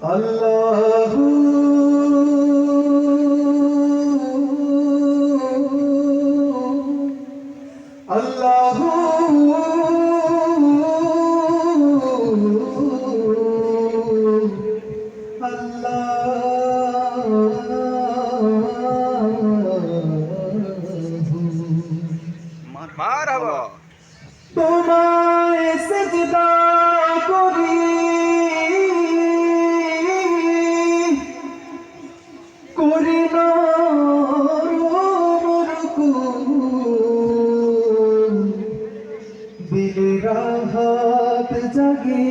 আল্লাহু আল্লাহু মারহাবা। তোমায় সিজদা করি করি না রুকু দিলে রাহাত জাগে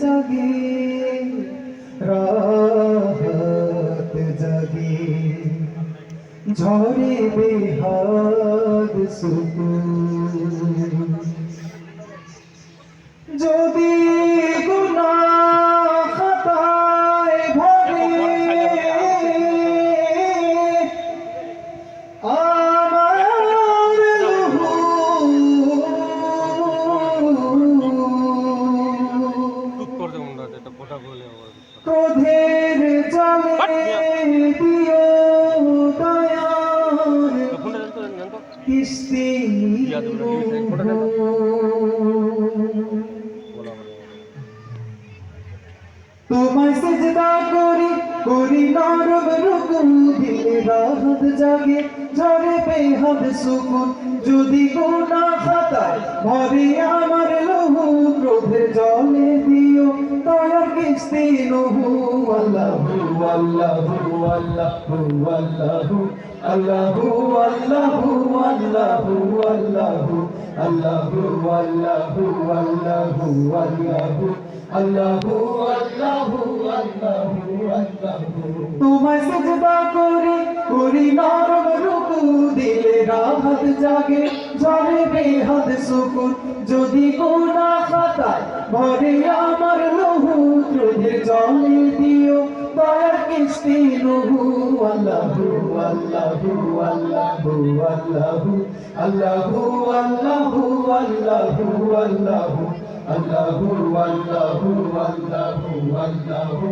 জাগে রাহাত জাগে ঝরে বেহাদ সুকুন যদি গুনাহ খাতায় ভরে আমার রূহ ক্রোধের জলে দিও দয়ার কিস্তি তোমায় সিজদা করি করি নরম রুকু দিলে রাহাত জাগে ঝরে বেহাদ সুকুন যদি গুনাহ খাতায় ভরে আমার লহু ক্রোধের জলে দিও দয়ার কিস্তি নহু আল্লাহু আল্লাহু আল্লাহু আল্লাহু আল্লাহু আল্লাহু আল্লাহু আল্লাহু আল্লাহু আল্লাহু আল্লাহু আল্লাহু আল্লাহু আল্লাহু আল্লাহু আল্লাহু তোমায় সিজদা করি করি নরম রুকু দিলে রাহাত জাগে ঝরে বেহাদ সুকুন যদি গুনাহ খাতায় ভরে আমার লহু ক্রোধের জলে দিও দয়ার কিস্তি নহু আল্লাহু আল্লাহু আল্লাহু আল্লাহু আল্লাহু আল্লাহু আল্লাহু আল্লাহু আল্লাহু আল্লাহু আল্লাহু আল্লাহু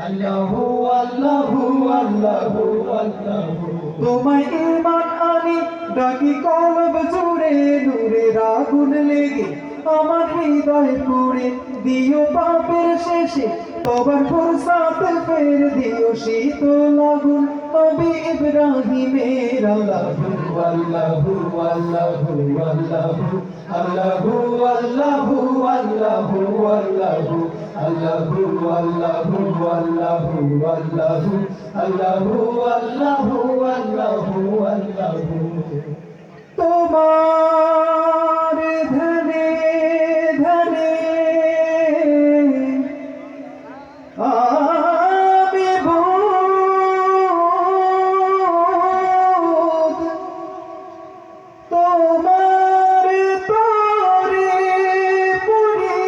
আল্লাহু আল্লাহু আল্লাহু আল্লাহু তোমায় ঈমান আনি ডাকি কলব জুড়ে নূরের আগুন লেগে আমার হৃদয় পুড়ে দিও পাপের শেষে তবার ফুরসাত ফের দিও শীতল আগুন নবী ইব্রাহিমের আল্লাহু আল্লাহু আল্লাহু আল্লাহু আল্লাহু আল্লাহু আল্লাহু আল্লাহু আল্লাহু আল্লাহু আল্লাহু আল্লাহু আল্লাহু আল্লাহু আল্লাহু আল্লাহু তোমার ধ্যানে ধ্যানে আমি ভূত তোমার তরে পড়ি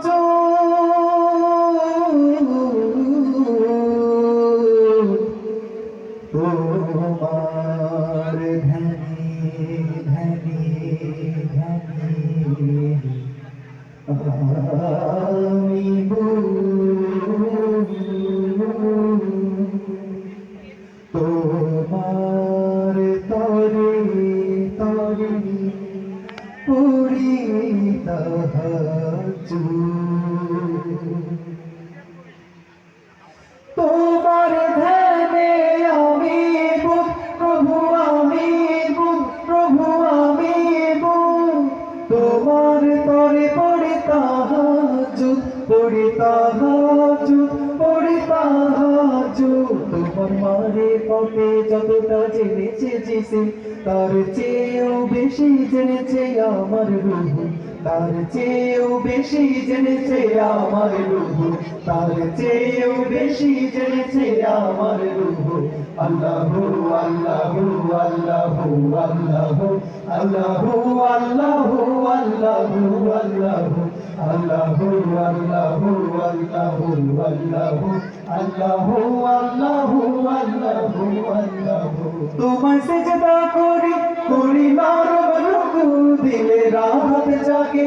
তাহাজ্জুদ তোমার ধ্যানে ধ্যানে ধ্যানে আমি তোমার তরে তরে পড়ি তাহাজ্জুদ তোমার ধ্যানে আমি বুঝ প্রভু আমি বুঝ প্রভু আমি বুঝ তোমার তরে পড়ি তাহাজ্জুদ পড়ি তাহাজ্জুদ পড়ি তাহাজ্জুদ তোমার মারে পথে যতটা জেনেছে জিসিম তার চেয়েও বেশি জেনেছে আমার রূহ তার চেয়েও বেশি জেনেছে আমার রূহ তার চেয়েও বেশি জেনেছে আমার রূহ আল্লাহু আল্লাহু আল্লাহু আল্লাহু আল্লাহু আল্লাহু আল্লাহু আল্লাহু আল্লাহু আল্লাহু আল্লাহু আল্লাহু আল্লাহু আল্লাহু আল্লাহু আল্লাহু তোমায় সিজদা করি করি নরম রুকু দিলে রাহাত জাগে